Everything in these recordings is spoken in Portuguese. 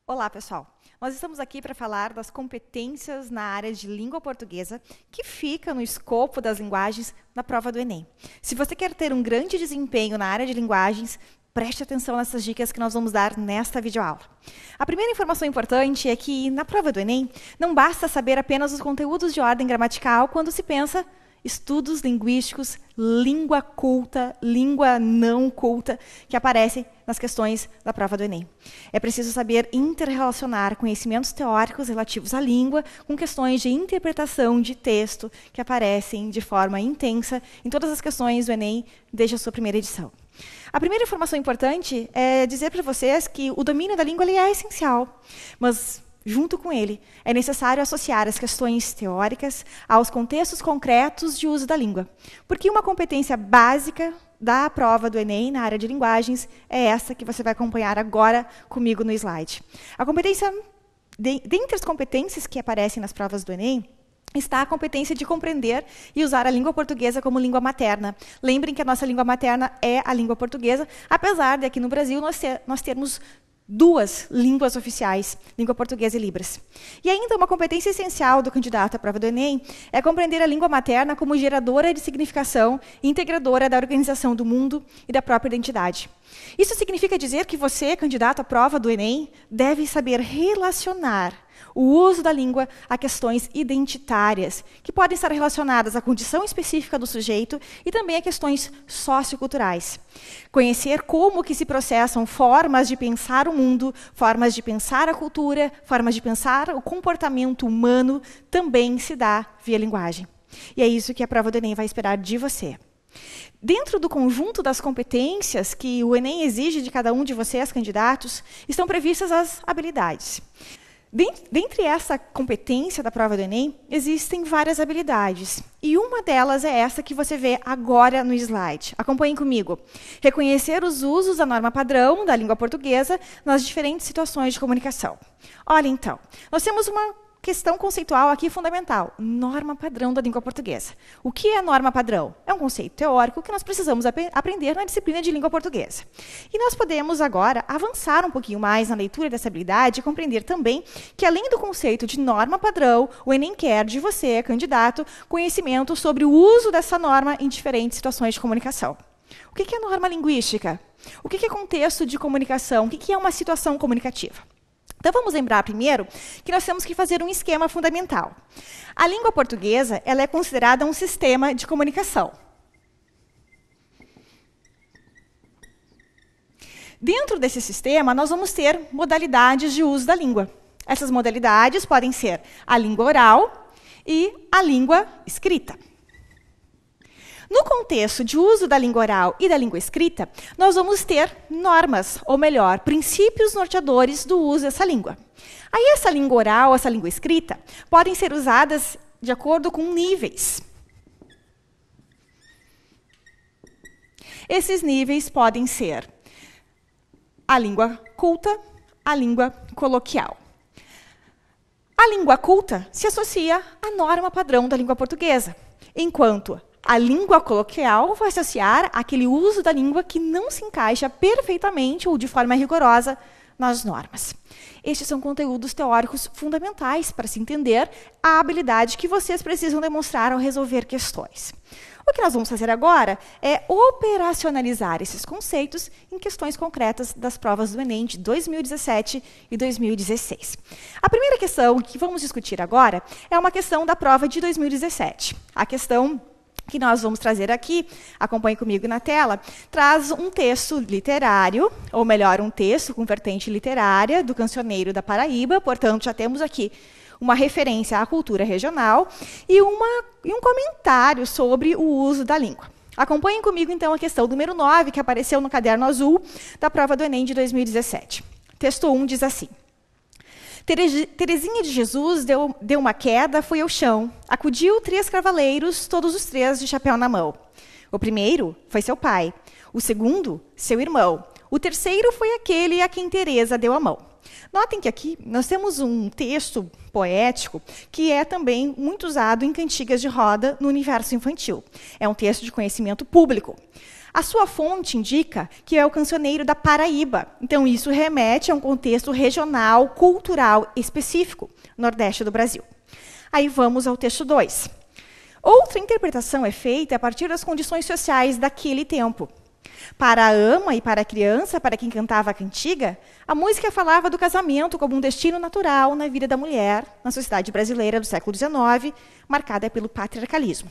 Olá, pessoal. Nós estamos aqui para falar das competências na área de língua portuguesa, que fica no escopo das linguagens na prova do Enem. Se você quer ter um grande desempenho na área de linguagens, preste atenção nessas dicas que nós vamos dar nesta videoaula. A primeira informação importante é que, na prova do Enem, não basta saber apenas os conteúdos de ordem gramatical quando se pensa estudos linguísticos, língua culta, língua não culta, que aparecem nas questões da prova do Enem. É preciso saber interrelacionar conhecimentos teóricos relativos à língua com questões de interpretação de texto que aparecem de forma intensa em todas as questões do Enem desde a sua primeira edição. A primeira informação importante é dizer para vocês que o domínio da língua ele é essencial, mas junto com ele, é necessário associar as questões teóricas aos contextos concretos de uso da língua. Porque uma competência básica da prova do Enem na área de linguagens é essa que você vai acompanhar agora comigo no slide. A competência, dentre as competências que aparecem nas provas do Enem, está a competência de compreender e usar a língua portuguesa como língua materna. Lembrem que a nossa língua materna é a língua portuguesa, apesar de aqui no Brasil nós termos duas línguas oficiais, língua portuguesa e Libras. E ainda uma competência essencial do candidato à prova do Enem é compreender a língua materna como geradora de significação e integradora da organização do mundo e da própria identidade. Isso significa dizer que você, candidato à prova do Enem, deve saber relacionar o uso da língua a questões identitárias, que podem estar relacionadas à condição específica do sujeito e também a questões socioculturais. Conhecer como que se processam formas de pensar o mundo, formas de pensar a cultura, formas de pensar o comportamento humano, também se dá via linguagem. E é isso que a prova do Enem vai esperar de você. Dentro do conjunto das competências que o Enem exige de cada um de vocês, candidatos, estão previstas as habilidades. Dentre essa competência da prova do Enem, existem várias habilidades. E uma delas é essa que você vê agora no slide. Acompanhem comigo. Reconhecer os usos da norma padrão da língua portuguesa nas diferentes situações de comunicação. Olha, então, nós temos uma questão conceitual aqui fundamental. Norma padrão da língua portuguesa. O que é norma padrão? É um conceito teórico que nós precisamos aprender na disciplina de língua portuguesa. E nós podemos agora avançar um pouquinho mais na leitura dessa habilidade e compreender também que, além do conceito de norma padrão, o Enem quer de você, candidato, conhecimento sobre o uso dessa norma em diferentes situações de comunicação. O que é norma linguística? O que é contexto de comunicação? O que é uma situação comunicativa? Então, vamos lembrar primeiro que nós temos que fazer um esquema fundamental. A língua portuguesa ela é considerada um sistema de comunicação. Dentro desse sistema, nós vamos ter modalidades de uso da língua. Essas modalidades podem ser a língua oral e a língua escrita. No contexto de uso da língua oral e da língua escrita, nós vamos ter normas, ou melhor, princípios norteadores do uso dessa língua. Aí essa língua oral, essa língua escrita, podem ser usadas de acordo com níveis. Esses níveis podem ser a língua culta, a língua coloquial. A língua culta se associa à norma padrão da língua portuguesa, enquanto a língua coloquial vai associar aquele uso da língua que não se encaixa perfeitamente ou de forma rigorosa nas normas. Estes são conteúdos teóricos fundamentais para se entender a habilidade que vocês precisam demonstrar ao resolver questões. O que nós vamos fazer agora é operacionalizar esses conceitos em questões concretas das provas do Enem de 2017 e 2016. A primeira questão que vamos discutir agora é uma questão da prova de 2017. A questão que nós vamos trazer aqui, acompanhe comigo na tela, traz um texto literário, ou melhor, um texto com vertente literária do Cancioneiro da Paraíba, portanto, já temos aqui uma referência à cultura regional e um comentário sobre o uso da língua. Acompanhem comigo, então, a questão número 9, que apareceu no caderno azul da prova do Enem de 2017. Texto 1 diz assim: Teresinha de Jesus deu uma queda, foi ao chão. Acudiu 3 cavaleiros, todos os 3 de chapéu na mão. O primeiro foi seu pai. O segundo, seu irmão. O terceiro foi aquele a quem Teresa deu a mão. Notem que aqui nós temos um texto poético que é também muito usado em cantigas de roda no universo infantil. É um texto de conhecimento público. A sua fonte indica que é o cancioneiro da Paraíba. Então, isso remete a um contexto regional, cultural específico, nordeste do Brasil. Aí vamos ao texto 2. Outra interpretação é feita a partir das condições sociais daquele tempo. Para a ama e para a criança, para quem cantava a cantiga, a música falava do casamento como um destino natural na vida da mulher, na sociedade brasileira do século XIX, marcada pelo patriarcalismo.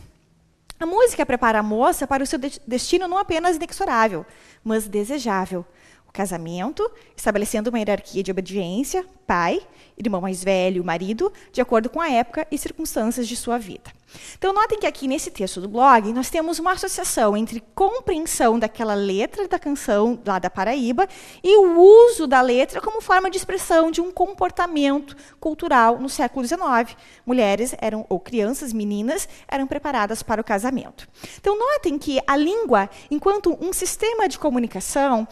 A música prepara a moça para o seu destino não apenas inexorável, mas desejável. O casamento, estabelecendo uma hierarquia de obediência, pai, irmão mais velho, marido, de acordo com a época e circunstâncias de sua vida. Então, notem que aqui nesse texto do blog, nós temos uma associação entre compreensão daquela letra da canção lá da Paraíba e o uso da letra como forma de expressão de um comportamento cultural no século XIX. Mulheres ou crianças, meninas, eram preparadas para o casamento. Então, notem que a língua, enquanto um sistema de comunicação,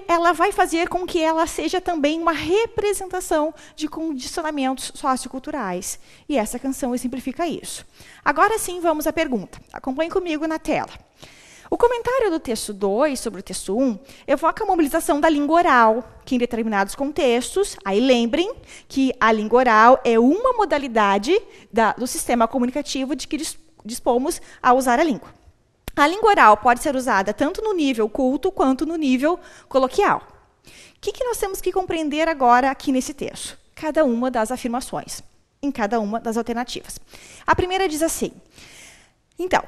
ela vai fazer com que ela seja também uma representação de condicionamentos socioculturais. E essa canção exemplifica isso. Agora sim, vamos à pergunta. Acompanhe comigo na tela. O comentário do texto 2 sobre o texto 1 evoca a mobilização da língua oral, que em determinados contextos, aí lembrem que a língua oral é uma modalidade do sistema comunicativo de que dispomos a usar a língua. A língua oral pode ser usada tanto no nível culto quanto no nível coloquial. O que nós temos que compreender agora aqui nesse texto? Cada uma das afirmações, em cada uma das alternativas. A primeira diz assim, então,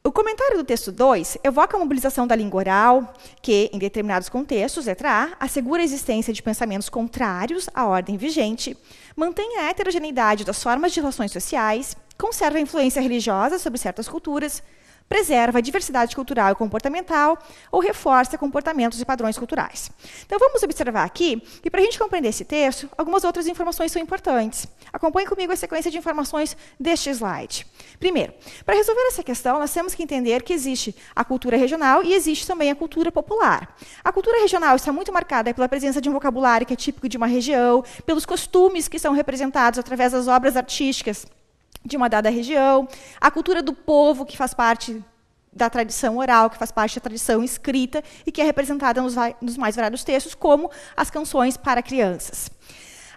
o comentário do texto 2 evoca a mobilização da língua oral, que, em determinados contextos, letra A, assegura a existência de pensamentos contrários à ordem vigente, mantém a heterogeneidade das formas de relações sociais, conserva a influência religiosa sobre certas culturas, preserva a diversidade cultural e comportamental ou reforça comportamentos e padrões culturais. Então, vamos observar aqui que, para a gente compreender esse texto, algumas outras informações são importantes. Acompanhe comigo a sequência de informações deste slide. Primeiro, para resolver essa questão, nós temos que entender que existe a cultura regional e existe também a cultura popular. A cultura regional está muito marcada pela presença de um vocabulário que é típico de uma região, pelos costumes que são representados através das obras artísticas de uma dada região, a cultura do povo, que faz parte da tradição oral, que faz parte da tradição escrita e que é representada nos mais variados textos, como as canções para crianças.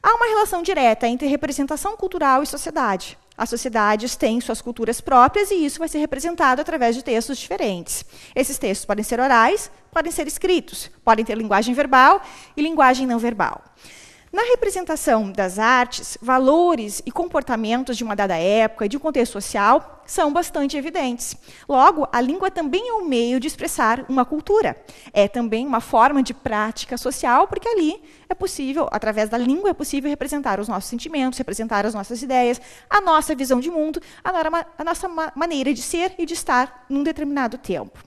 Há uma relação direta entre representação cultural e sociedade. As sociedades têm suas culturas próprias e isso vai ser representado através de textos diferentes. Esses textos podem ser orais, podem ser escritos, podem ter linguagem verbal e linguagem não verbal. Na representação das artes, valores e comportamentos de uma dada época e de um contexto social são bastante evidentes. Logo, a língua também é um meio de expressar uma cultura. É também uma forma de prática social, porque ali é possível, através da língua, é possível representar os nossos sentimentos, representar as nossas ideias, a nossa visão de mundo, a nossa maneira de ser e de estar num determinado tempo.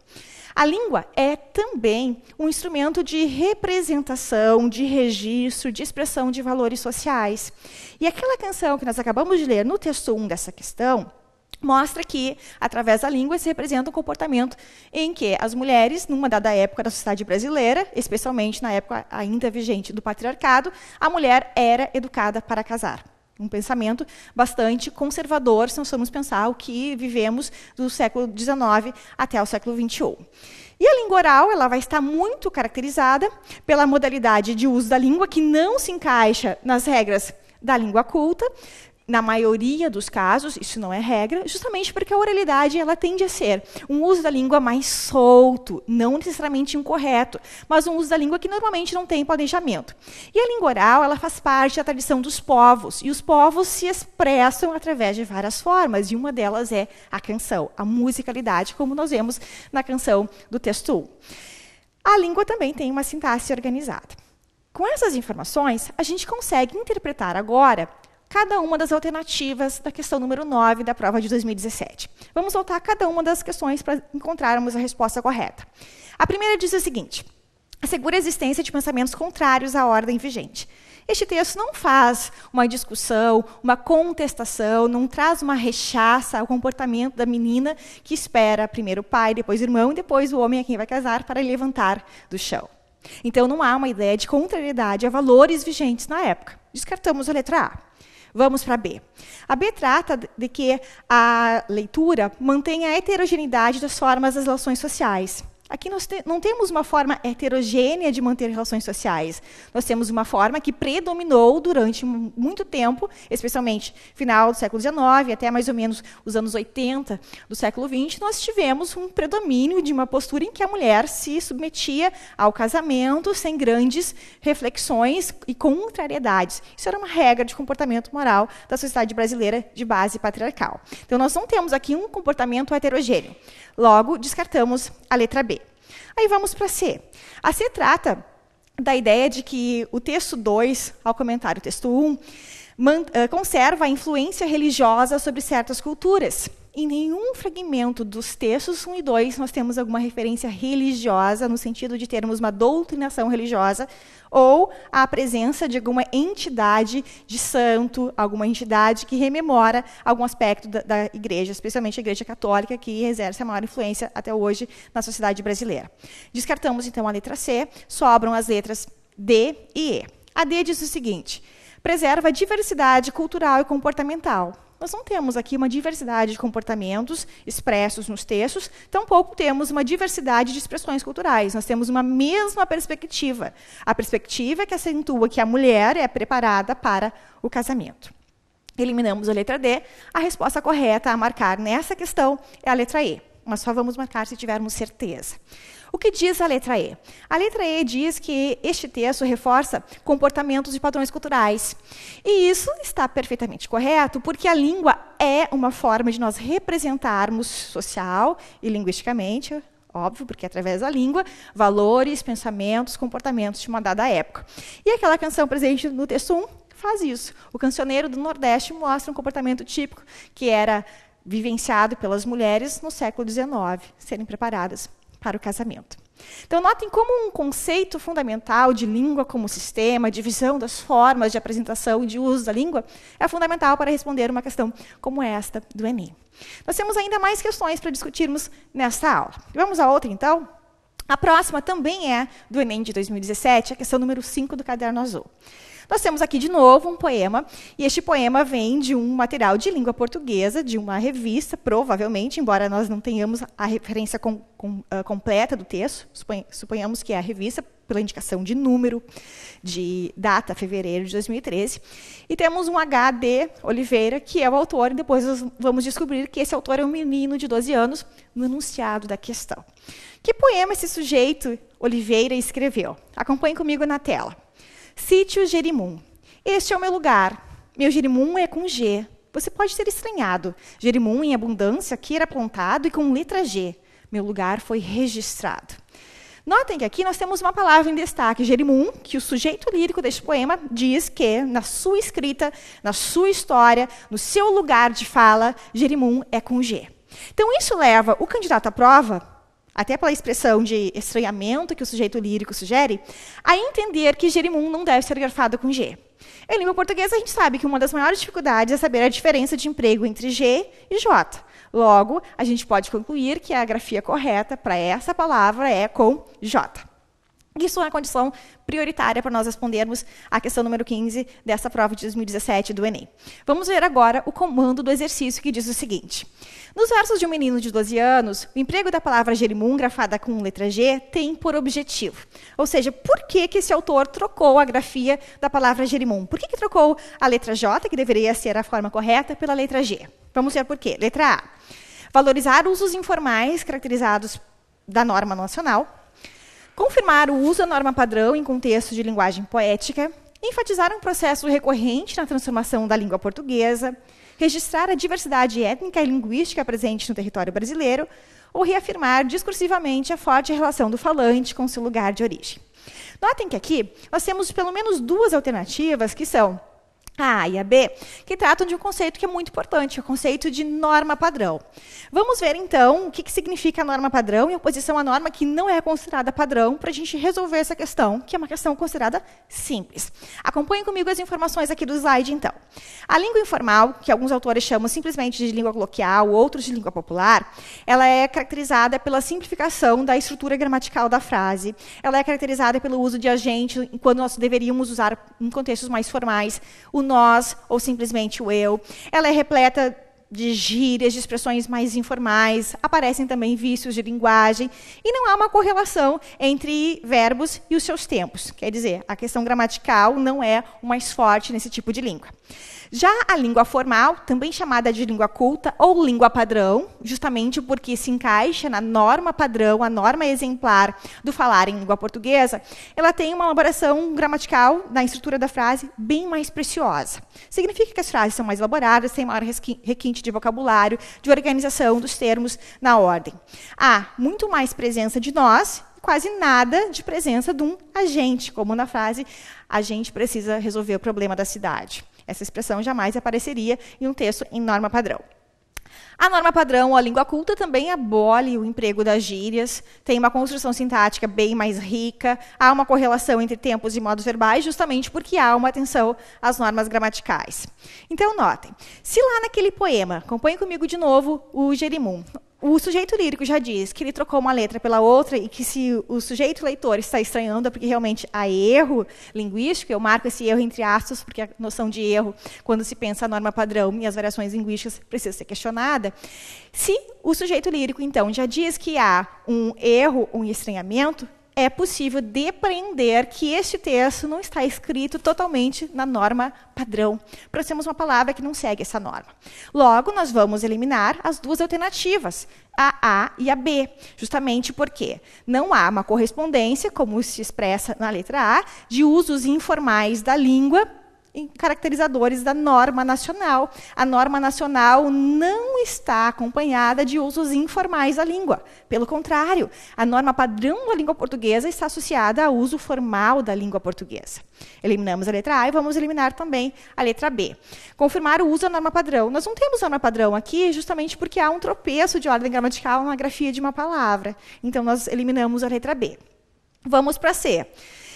A língua é também um instrumento de representação, de registro, de expressão de valores sociais. E aquela canção que nós acabamos de ler no texto 1 dessa questão, mostra que, através da língua, se representa um comportamento em que as mulheres, numa dada época da sociedade brasileira, especialmente na época ainda vigente do patriarcado, a mulher era educada para casar. Um pensamento bastante conservador, se nós formos pensar o que vivemos do século XIX até o século XXI. E a língua oral ela vai estar muito caracterizada pela modalidade de uso da língua, que não se encaixa nas regras da língua culta. Na maioria dos casos, isso não é regra, justamente porque a oralidade ela tende a ser um uso da língua mais solto, não necessariamente incorreto, mas um uso da língua que normalmente não tem planejamento. E a língua oral ela faz parte da tradição dos povos, e os povos se expressam através de várias formas, e uma delas é a canção, a musicalidade, como nós vemos na canção do texto 1. A língua também tem uma sintaxe organizada. Com essas informações, a gente consegue interpretar agora cada uma das alternativas da questão número 9 da prova de 2017. Vamos voltar a cada uma das questões para encontrarmos a resposta correta. A primeira diz o seguinte: assegura a existência de pensamentos contrários à ordem vigente. Este texto não faz uma discussão, uma contestação, não traz uma rechaça ao comportamento da menina que espera primeiro o pai, depois o irmão e depois o homem a quem vai casar para levantar do chão. Então, não há uma ideia de contrariedade a valores vigentes na época. Descartamos a letra A. Vamos para a B. A B trata de que a leitura mantém a heterogeneidade das formas das relações sociais. Aqui nós não temos uma forma heterogênea de manter relações sociais. Nós temos uma forma que predominou durante muito tempo, especialmente final do século XIX, até mais ou menos os anos 80 do século XX, nós tivemos um predomínio de uma postura em que a mulher se submetia ao casamento sem grandes reflexões e contrariedades. Isso era uma regra de comportamento moral da sociedade brasileira de base patriarcal. Então, nós não temos aqui um comportamento heterogêneo. Logo, descartamos a letra B. Aí vamos para C. A C trata da ideia de que o texto 2, ao comentar o texto 1, conserva a influência religiosa sobre certas culturas. Em nenhum fragmento dos textos 1 e 2 nós temos alguma referência religiosa, no sentido de termos uma doutrinação religiosa, ou a presença de alguma entidade de santo, alguma entidade que rememora algum aspecto da igreja, especialmente a Igreja Católica, que exerce a maior influência até hoje na sociedade brasileira. Descartamos, então, a letra C, sobram as letras D e E. A D diz o seguinte: preserva a diversidade cultural e comportamental. Nós não temos aqui uma diversidade de comportamentos expressos nos textos, tampouco temos uma diversidade de expressões culturais. Nós temos uma mesma perspectiva. A perspectiva que acentua que a mulher é preparada para o casamento. Eliminamos a letra D. A resposta correta a marcar nessa questão é a letra E. Mas só vamos marcar se tivermos certeza. O que diz a letra E? A letra E diz que este texto reforça comportamentos e padrões culturais. E isso está perfeitamente correto, porque a língua é uma forma de nós representarmos social e linguisticamente, óbvio, porque é através da língua, valores, pensamentos, comportamentos de uma dada época. E aquela canção presente no texto 1 faz isso. O cancioneiro do Nordeste mostra um comportamento típico que era vivenciado pelas mulheres no século XIX, serem preparadas para o casamento. Então, notem como um conceito fundamental de língua como sistema, divisão das formas de apresentação e de uso da língua, é fundamental para responder uma questão como esta do Enem. Nós temos ainda mais questões para discutirmos nesta aula. Vamos a outra, então? A próxima também é do Enem de 2017, a questão número 5 do caderno azul. Nós temos aqui, de novo, um poema, e este poema vem de um material de língua portuguesa, de uma revista, provavelmente, embora nós não tenhamos a referência completa do texto, suponhamos que é a revista, pela indicação de número, de data, fevereiro de 2013, e temos um H.D. Oliveira, que é o autor, e depois nós vamos descobrir que esse autor é um menino de 12 anos, no enunciado da questão. Que poema esse sujeito, Oliveira, escreveu? Acompanhe comigo na tela. Sítio Jerimum. Este é o meu lugar. Meu jerimum é com G. Você pode ser estranhado. Jerimum em abundância, aqui era plantado e com letra G. Meu lugar foi registrado. Notem que aqui nós temos uma palavra em destaque, jerimum, que o sujeito lírico deste poema diz que, na sua escrita, na sua história, no seu lugar de fala, jerimum é com G. Então, isso leva o candidato à prova, até pela expressão de estranhamento que o sujeito lírico sugere, a entender que jerimum não deve ser grafado com G. Em língua portuguesa, a gente sabe que uma das maiores dificuldades é saber a diferença de emprego entre G e J. Logo, a gente pode concluir que a grafia correta para essa palavra é com J. Isso é uma condição prioritária para nós respondermos à questão número 15 dessa prova de 2017 do Enem. Vamos ver agora o comando do exercício, que diz o seguinte. Nos versos de um menino de 12 anos, o emprego da palavra jerimum, grafada com letra G, tem por objetivo. Ou seja, por que esse autor trocou a grafia da palavra jerimum? Por que trocou a letra J, que deveria ser a forma correta, pela letra G? Vamos ver por quê. Letra A. Valorizar usos informais caracterizados da norma nacional. Confirmar o uso da norma padrão em contexto de linguagem poética, enfatizar um processo recorrente na transformação da língua portuguesa, registrar a diversidade étnica e linguística presente no território brasileiro, ou reafirmar discursivamente a forte relação do falante com seu lugar de origem. Notem que aqui nós temos pelo menos duas alternativas que são A e a B, que tratam de um conceito que é muito importante, o conceito de norma padrão. Vamos ver, então, o que significa a norma padrão em oposição à norma que não é considerada padrão, para a gente resolver essa questão, que é uma questão considerada simples. Acompanhem comigo as informações aqui do slide, então. A língua informal, que alguns autores chamam simplesmente de língua coloquial, outros de língua popular, ela é caracterizada pela simplificação da estrutura gramatical da frase, ela é caracterizada pelo uso de agente, quando nós deveríamos usar em contextos mais formais, o nós ou simplesmente o eu. Ela é repleta de gírias, de expressões mais informais, aparecem também vícios de linguagem, e não há uma correlação entre verbos e os seus tempos. Quer dizer, a questão gramatical não é o mais forte nesse tipo de língua. Já a língua formal, também chamada de língua culta ou língua padrão, justamente porque se encaixa na norma padrão, a norma exemplar do falar em língua portuguesa, ela tem uma elaboração gramatical na estrutura da frase bem mais preciosa. Significa que as frases são mais elaboradas, têm maior requinte de vocabulário, de organização dos termos na ordem. Há muito mais presença de nós, quase nada de presença de um agente, como na frase, a gente precisa resolver o problema da cidade. Essa expressão jamais apareceria em um texto em norma padrão. A norma padrão, ou a língua culta, também abole o emprego das gírias, tem uma construção sintática bem mais rica, há uma correlação entre tempos e modos verbais, justamente porque há uma atenção às normas gramaticais. Então, notem, se lá naquele poema, acompanhem comigo de novo o Jerimum, o sujeito lírico já diz que ele trocou uma letra pela outra e que se o sujeito leitor está estranhando é porque realmente há erro linguístico. Eu marco esse erro entre aspas, porque a noção de erro, quando se pensa a norma padrão e as variações linguísticas, precisa ser questionada. Se o sujeito lírico, então, já diz que há um erro, um estranhamento, é possível depreender que este texto não está escrito totalmente na norma padrão. Nós temos uma palavra que não segue essa norma. Logo, nós vamos eliminar as duas alternativas, a A e a B, justamente porque não há uma correspondência, como se expressa na letra A, de usos informais da língua em caracterizadores da norma nacional. A norma nacional não está acompanhada de usos informais da língua. Pelo contrário, a norma padrão da língua portuguesa está associada ao uso formal da língua portuguesa. Eliminamos a letra A e vamos eliminar também a letra B. Confirmar o uso da norma padrão. Nós não temos norma padrão aqui justamente porque há um tropeço de ordem gramatical na grafia de uma palavra. Então, nós eliminamos a letra B. Vamos para C.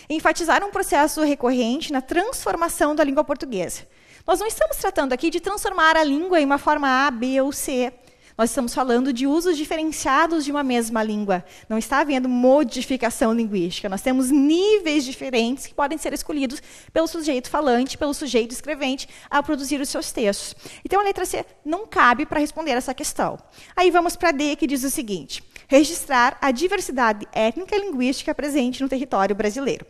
Enfatizar um processo recorrente na transformação da língua portuguesa. Nós não estamos tratando aqui de transformar a língua em uma forma A, B ou C. Nós estamos falando de usos diferenciados de uma mesma língua. Não está havendo modificação linguística. Nós temos níveis diferentes que podem ser escolhidos pelo sujeito falante, pelo sujeito escrevente, ao produzir os seus textos. Então, a letra C não cabe para responder essa questão. Aí vamos para D, que diz o seguinte: registrar a diversidade étnica e linguística presente no território brasileiro.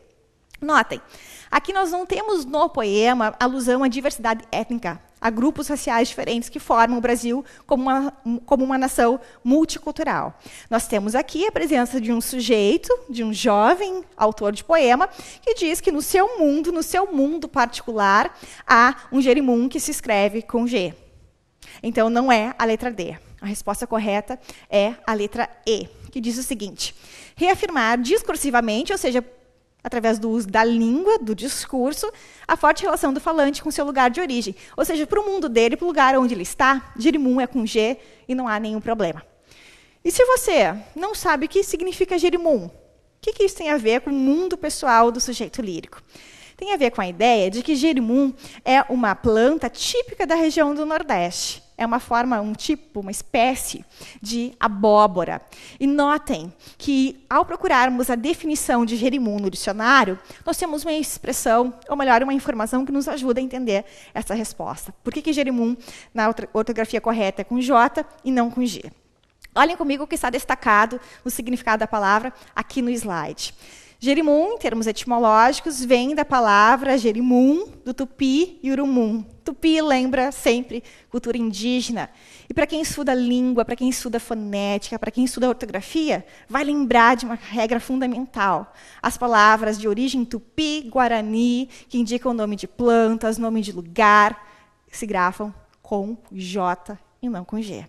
Notem, aqui nós não temos no poema alusão à diversidade étnica, a grupos raciais diferentes que formam o Brasil como uma nação multicultural. Nós temos aqui a presença de um sujeito, de um jovem autor de poema, que diz que no seu mundo particular, há um Jerimum que se escreve com G. Então, não é a letra D. A resposta correta é a letra E, que diz o seguinte: reafirmar discursivamente, ou seja, através do uso da língua, do discurso, a forte relação do falante com seu lugar de origem. Ou seja, para o mundo dele, para o lugar onde ele está, Jerimum é com G e não há nenhum problema. E se você não sabe o que significa Jerimum, o que isso tem a ver com o mundo pessoal do sujeito lírico? Tem a ver com a ideia de que Jerimum é uma planta típica da região do Nordeste. É uma forma, um tipo, uma espécie de abóbora. E notem que, ao procurarmos a definição de Jerimum no dicionário, nós temos uma expressão, ou melhor, uma informação que nos ajuda a entender essa resposta. Por que Jerimum, na ortografia correta, é com J e não com G? Olhem comigo o que está destacado no significado da palavra aqui no slide. Jerimum, em termos etimológicos, vem da palavra Jerimum, do tupi e urumum. Tupi lembra sempre cultura indígena. E para quem estuda língua, para quem estuda fonética, para quem estuda ortografia, vai lembrar de uma regra fundamental. As palavras de origem tupi, guarani, que indicam o nome de plantas, nome de lugar, se grafam com J e não com G.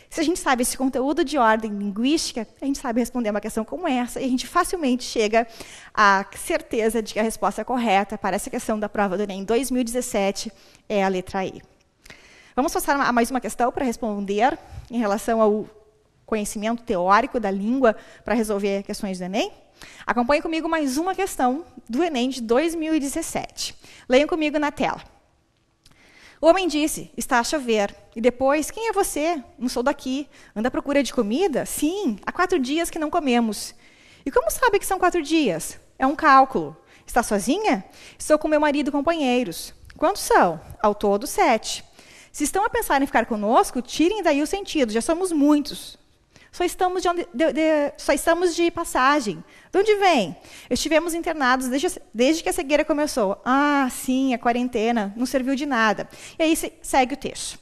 Se a gente sabe esse conteúdo de ordem linguística, a gente sabe responder uma questão como essa, e a gente facilmente chega à certeza de que a resposta correta para essa questão da prova do Enem 2017 é a letra E. Vamos passar a mais uma questão para responder em relação ao conhecimento teórico da língua para resolver questões do Enem? Acompanhe comigo mais uma questão do Enem de 2017. Leiam comigo na tela. O homem disse, está a chover. E depois, quem é você? Não sou daqui. Anda à procura de comida? Sim, há 4 dias que não comemos. E como sabe que são 4 dias? É um cálculo. Está sozinha? Estou com meu marido e companheiros. Quantos são? Ao todo, 7. Se estão a pensar em ficar conosco, tirem daí o sentido, já somos muitos. Só estamos de passagem. De onde vem? Estivemos internados desde que a cegueira começou. Ah, sim, a quarentena não serviu de nada. E aí segue o texto.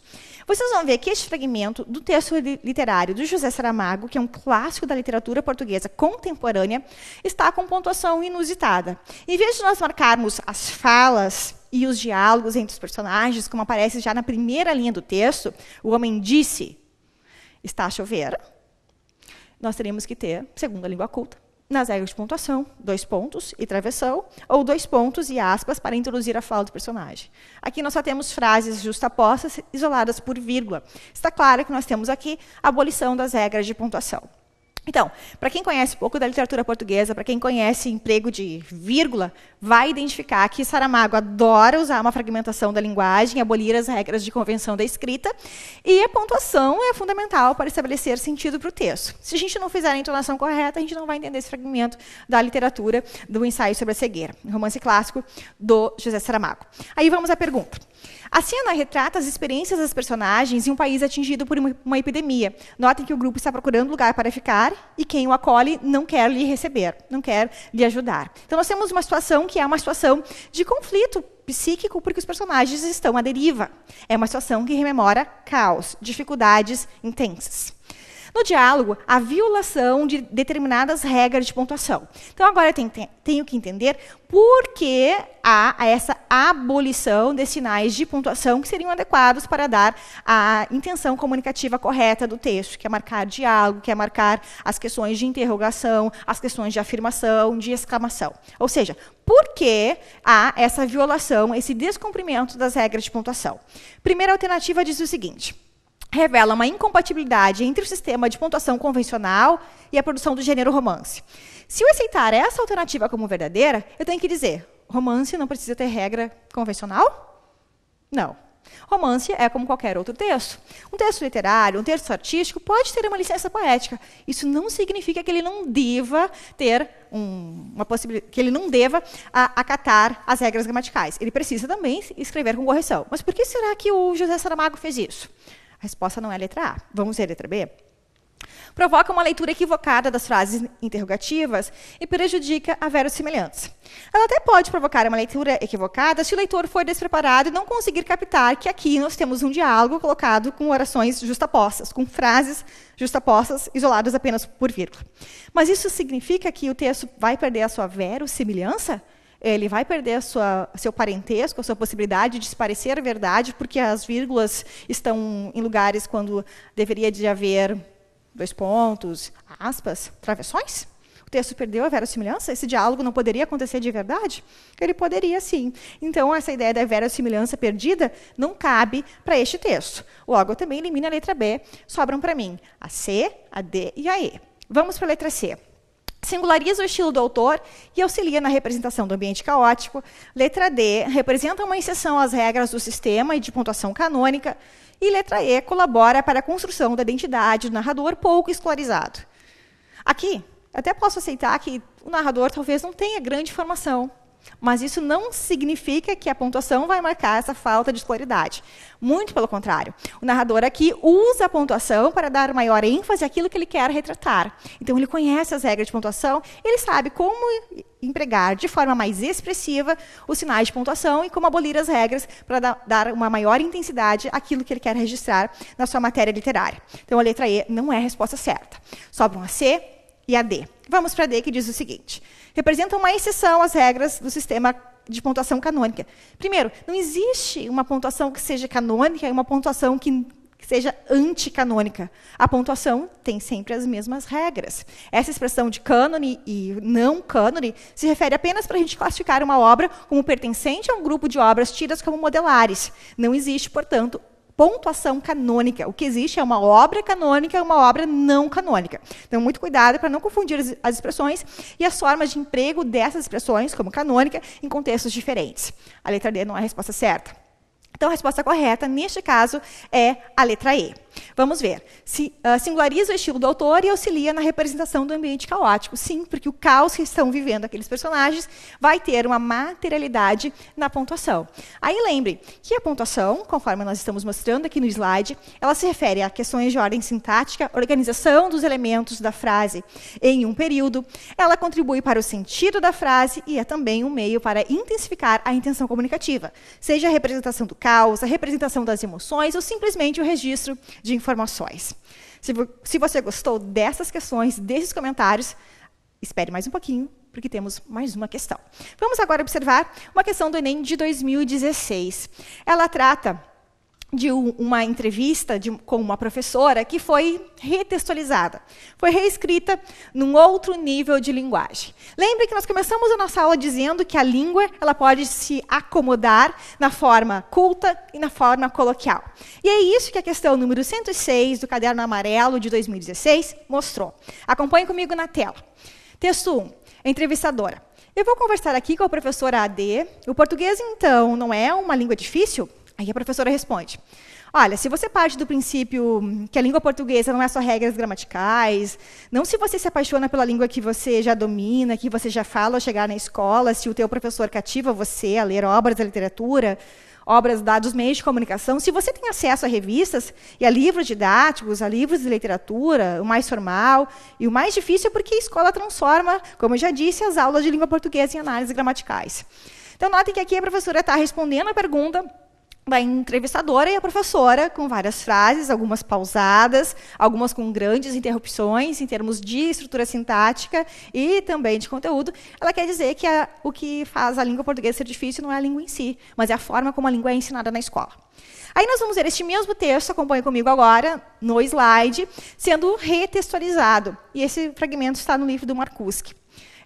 Vocês vão ver que este fragmento do texto literário do José Saramago, que é um clássico da literatura portuguesa contemporânea, está com pontuação inusitada. Em vez de nós marcarmos as falas e os diálogos entre os personagens, como aparece já na primeira linha do texto, o homem disse, está a chover, nós teríamos que ter, segundo a língua culta, nas regras de pontuação, 2 pontos e travessão, ou 2 pontos e aspas para introduzir a fala do personagem. Aqui nós só temos frases justapostas isoladas por vírgula. Está claro que nós temos aqui a abolição das regras de pontuação. Então, para quem conhece um pouco da literatura portuguesa, para quem conhece emprego de vírgula, vai identificar que Saramago adora usar uma fragmentação da linguagem, abolir as regras de convenção da escrita, e a pontuação é fundamental para estabelecer sentido para o texto. Se a gente não fizer a entonação correta, a gente não vai entender esse fragmento da literatura do ensaio sobre a cegueira, um romance clássico do José Saramago. Aí vamos à pergunta. A cena retrata as experiências das personagens em um país atingido por uma epidemia. Notem que o grupo está procurando lugar para ficar e quem o acolhe não quer lhe receber, não quer lhe ajudar. Então, nós temos uma situação que é uma situação de conflito psíquico, porque os personagens estão à deriva. É uma situação que rememora caos, dificuldades intensas. No diálogo, a violação de determinadas regras de pontuação. Então, agora eu tenho que entender por que há essa abolição de sinais de pontuação que seriam adequados para dar a intenção comunicativa correta do texto, que é marcar diálogo, que é marcar as questões de interrogação, as questões de afirmação, de exclamação. Ou seja, por que há essa violação, esse descumprimento das regras de pontuação? Primeira alternativa diz o seguinte: revela uma incompatibilidade entre o sistema de pontuação convencional e a produção do gênero romance. Se eu aceitar essa alternativa como verdadeira, eu tenho que dizer, romance não precisa ter regra convencional? Não. Romance é como qualquer outro texto. Um texto literário, um texto artístico pode ter uma licença poética. Isso não significa que ele não deva ter uma possibilidade, que ele não deva acatar as regras gramaticais. Ele precisa também escrever com correção. Mas por que será que o José Saramago fez isso? A resposta não é a letra A. Vamos ver a letra B? Provoca uma leitura equivocada das frases interrogativas e prejudica a verossimilhança. Ela até pode provocar uma leitura equivocada se o leitor for despreparado e não conseguir captar que aqui nós temos um diálogo colocado com orações justapostas, com frases justapostas isoladas apenas por vírgula. Mas isso significa que o texto vai perder a sua verossimilhança? Ele vai perder seu parentesco, a sua possibilidade de se parecer verdade, porque as vírgulas estão em lugares quando deveria de haver 2 pontos, aspas, travessões? O texto perdeu a verossimilhança? Esse diálogo não poderia acontecer de verdade? Ele poderia, sim. Então, essa ideia da verossimilhança perdida não cabe para este texto. Logo, eu também elimino a letra B. Sobram para mim a C, a D e a E. Vamos para a letra C. Singulariza o estilo do autor e auxilia na representação do ambiente caótico. Letra D, representa uma exceção às regras do sistema e de pontuação canônica. E letra E, colabora para a construção da identidade do narrador pouco escolarizado. Aqui, até posso aceitar que o narrador talvez não tenha grande formação, mas isso não significa que a pontuação vai marcar essa falta de escolaridade. Muito pelo contrário. O narrador aqui usa a pontuação para dar maior ênfase àquilo que ele quer retratar. Então, ele conhece as regras de pontuação, ele sabe como empregar de forma mais expressiva os sinais de pontuação e como abolir as regras para dar uma maior intensidade àquilo que ele quer registrar na sua matéria literária. Então, a letra E não é a resposta certa. Sobram a C e a D. Vamos para a D, que diz o seguinte: representa uma exceção às regras do sistema de pontuação canônica. Primeiro, não existe uma pontuação que seja canônica e uma pontuação que seja anticanônica. A pontuação tem sempre as mesmas regras. Essa expressão de cânone e não cânone se refere apenas para a gente classificar uma obra como pertencente a um grupo de obras tidas como modelares. Não existe, portanto, pontuação canônica. O que existe é uma obra canônica e uma obra não canônica. Então, muito cuidado para não confundir as expressões e as formas de emprego dessas expressões, como canônica, em contextos diferentes. A letra D não é a resposta certa. Então, a resposta correta, neste caso, é a letra E. Vamos ver. Singulariza o estilo do autor e auxilia na representação do ambiente caótico. Sim, porque o caos que estão vivendo aqueles personagens vai ter uma materialidade na pontuação. Aí lembre que a pontuação, conforme nós estamos mostrando aqui no slide, ela se refere a questões de ordem sintática, organização dos elementos da frase em um período. Ela contribui para o sentido da frase e é também um meio para intensificar a intenção comunicativa, seja a representação do caos, a representação das emoções ou simplesmente o registro de informações. Se você gostou dessas questões, desses comentários, espere mais um pouquinho, porque temos mais uma questão. Vamos agora observar uma questão do Enem de 2016. Ela trata de uma entrevista com uma professora que foi retextualizada, foi reescrita num outro nível de linguagem. Lembre que nós começamos a nossa aula dizendo que a língua ela pode se acomodar na forma culta e na forma coloquial. E é isso que a questão número 106 do Caderno Amarelo de 2016 mostrou. Acompanhe comigo na tela. Texto 1, entrevistadora. Eu vou conversar aqui com a professora AD. O português, então, não é uma língua difícil? Aí a professora responde, olha, se você parte do princípio que a língua portuguesa não é só regras gramaticais, não se você se apaixona pela língua que você já domina, que você já fala ao chegar na escola, se o teu professor cativa você a ler obras da literatura, obras dos meios de comunicação, se você tem acesso a revistas e a livros didáticos, a livros de literatura, o mais formal, e o mais difícil é porque a escola transforma, como eu já disse, as aulas de língua portuguesa em análises gramaticais. Então, notem que aqui a professora está respondendo a pergunta da entrevistadora e a professora, com várias frases, algumas pausadas, algumas com grandes interrupções em termos de estrutura sintática e também de conteúdo. Ela quer dizer que o que faz a língua portuguesa ser difícil não é a língua em si, mas é a forma como a língua é ensinada na escola. Aí nós vamos ver este mesmo texto, acompanhe comigo agora, no slide, sendo retextualizado. E esse fragmento está no livro do Marcuski.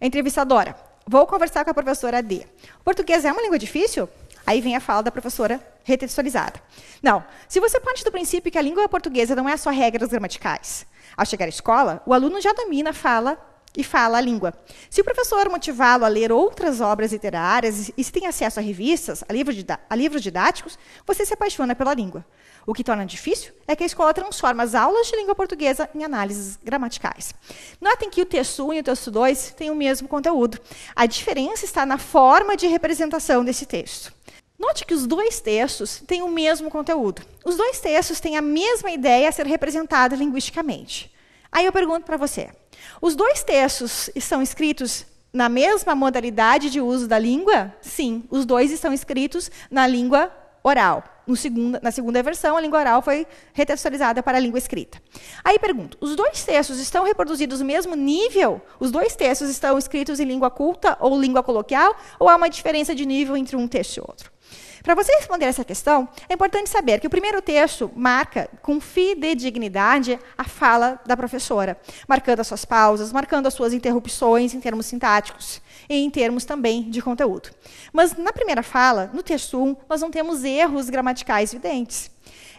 Entrevistadora, vou conversar com a professora D. O português é uma língua difícil? Aí vem a fala da professora retextualizada. Não, se você parte do princípio que a língua portuguesa não é só regras gramaticais, ao chegar à escola, o aluno já domina a língua. Se o professor motivá-lo a ler outras obras literárias e se tem acesso a revistas, a livros didáticos, você se apaixona pela língua. O que torna difícil é que a escola transforma as aulas de língua portuguesa em análises gramaticais. Notem que o texto 1 e o texto 2 têm o mesmo conteúdo. A diferença está na forma de representação desse texto. Note que os dois textos têm o mesmo conteúdo. Os dois textos têm a mesma ideia a ser representada linguisticamente. Aí eu pergunto para você, os dois textos estão escritos na mesma modalidade de uso da língua? Sim, os dois estão escritos na língua oral. Na segunda versão, a língua oral foi retextualizada para a língua escrita. Aí pergunto, os dois textos estão reproduzidos no mesmo nível? Os dois textos estão escritos em língua culta ou língua coloquial? Ou há uma diferença de nível entre um texto e outro? Para você responder essa questão, é importante saber que o primeiro texto marca com fidedignidade a fala da professora, marcando as suas pausas, marcando as suas interrupções em termos sintáticos e em termos também de conteúdo. Mas na primeira fala, no texto 1, nós não temos erros gramaticais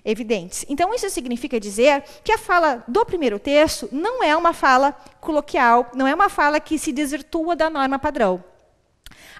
evidentes. Então, isso significa dizer que a fala do primeiro texto não é uma fala coloquial, não é uma fala que se desvirtua da norma padrão.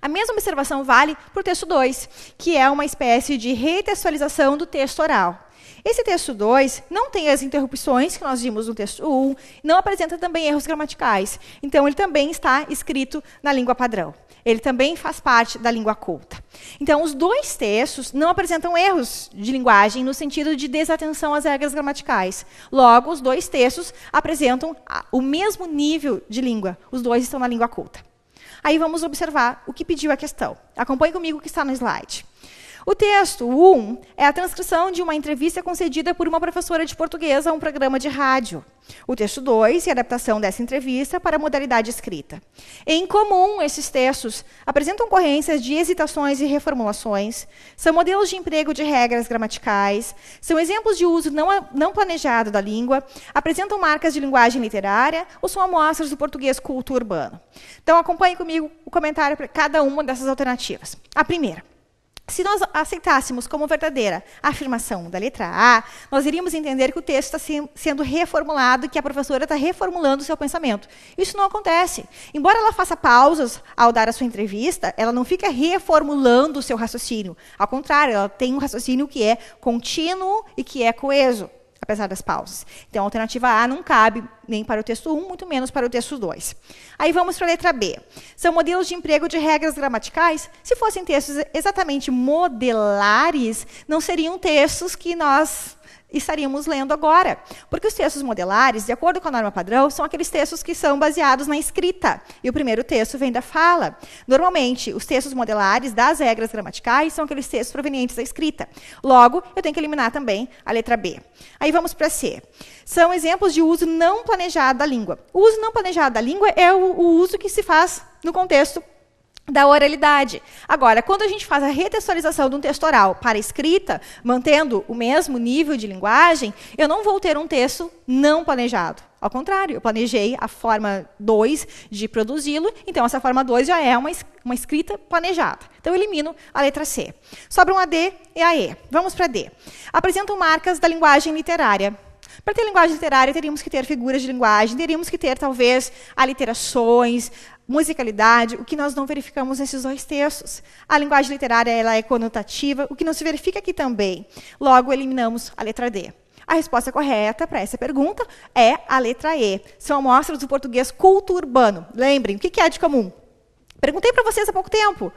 A mesma observação vale para o texto 2, que é uma espécie de retextualização do texto oral. Esse texto 2 não tem as interrupções que nós vimos no texto 1, não apresenta também erros gramaticais. Então, ele também está escrito na língua padrão. Ele também faz parte da língua culta. Então, os dois textos não apresentam erros de linguagem no sentido de desatenção às regras gramaticais. Logo, os dois textos apresentam o mesmo nível de língua. Os dois estão na língua culta. Aí vamos observar o que pediu a questão. Acompanhe comigo o que está no slide. O texto 1 é a transcrição de uma entrevista concedida por uma professora de português a um programa de rádio. O texto 2 é a adaptação dessa entrevista para a modalidade escrita. Em comum, esses textos apresentam ocorrências de hesitações e reformulações, são modelos de emprego de regras gramaticais, são exemplos de uso não planejado da língua, apresentam marcas de linguagem literária ou são amostras do português culto urbano. Então, acompanhe comigo o comentário para cada uma dessas alternativas. A primeira. Se nós aceitássemos como verdadeira a afirmação da letra A, nós iríamos entender que o texto está sendo reformulado e que a professora está reformulando o seu pensamento. Isso não acontece. Embora ela faça pausas ao dar a sua entrevista, ela não fica reformulando o seu raciocínio. Ao contrário, ela tem um raciocínio que é contínuo e que é coeso, apesar das pausas. Então, a alternativa A não cabe nem para o texto 1, muito menos para o texto 2. Aí vamos para a letra B. São modelos de emprego de regras gramaticais? Se fossem textos exatamente modelares, não seriam textos que nós estaríamos lendo agora. Porque os textos modelares, de acordo com a norma padrão, são aqueles textos que são baseados na escrita. E o primeiro texto vem da fala. Normalmente, os textos modelares das regras gramaticais são aqueles textos provenientes da escrita. Logo, eu tenho que eliminar também a letra B. Aí vamos para C. São exemplos de uso não planejado da língua. O uso não planejado da língua é o uso que se faz no contexto da oralidade. Agora, quando a gente faz a retextualização de um texto oral para escrita, mantendo o mesmo nível de linguagem, eu não vou ter um texto não planejado. Ao contrário, eu planejei a forma 2 de produzi-lo, então essa forma 2 já é uma escrita planejada. Então, eu elimino a letra C. Sobram a D e a E. Vamos para D. Apresentam marcas da linguagem literária. Para ter linguagem literária, teríamos que ter figuras de linguagem, teríamos que ter, talvez, aliterações, musicalidade, o que nós não verificamos nesses dois textos. A linguagem literária ela é conotativa, o que não se verifica aqui também. Logo, eliminamos a letra D. A resposta correta para essa pergunta é a letra E. São amostras do português culto urbano. Lembrem, o que é de comum? Perguntei para vocês há pouco tempo.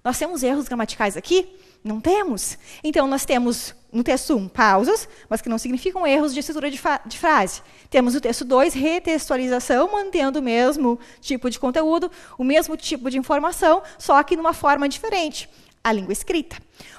Nós temos erros gramaticais aqui? Não temos. Então, nós temos, no texto 1, pausas, mas que não significam erros de estrutura de frase. Temos no texto 2, retextualização, mantendo o mesmo tipo de conteúdo, o mesmo tipo de informação, só que numa forma diferente, a língua escrita.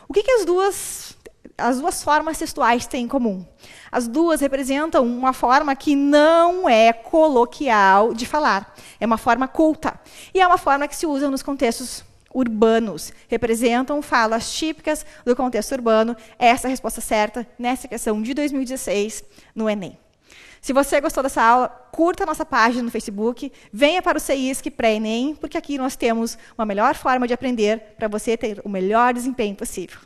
O que as duas formas textuais têm em comum? As duas representam uma forma que não é coloquial de falar. É uma forma culta. E é uma forma que se usa nos contextos urbanos, representam falas típicas do contexto urbano. Essa é a resposta certa nessa questão de 2016 no Enem. Se você gostou dessa aula, curta a nossa página no Facebook, venha para o CEISC pré-ENEM, porque aqui nós temos uma melhor forma de aprender para você ter o melhor desempenho possível.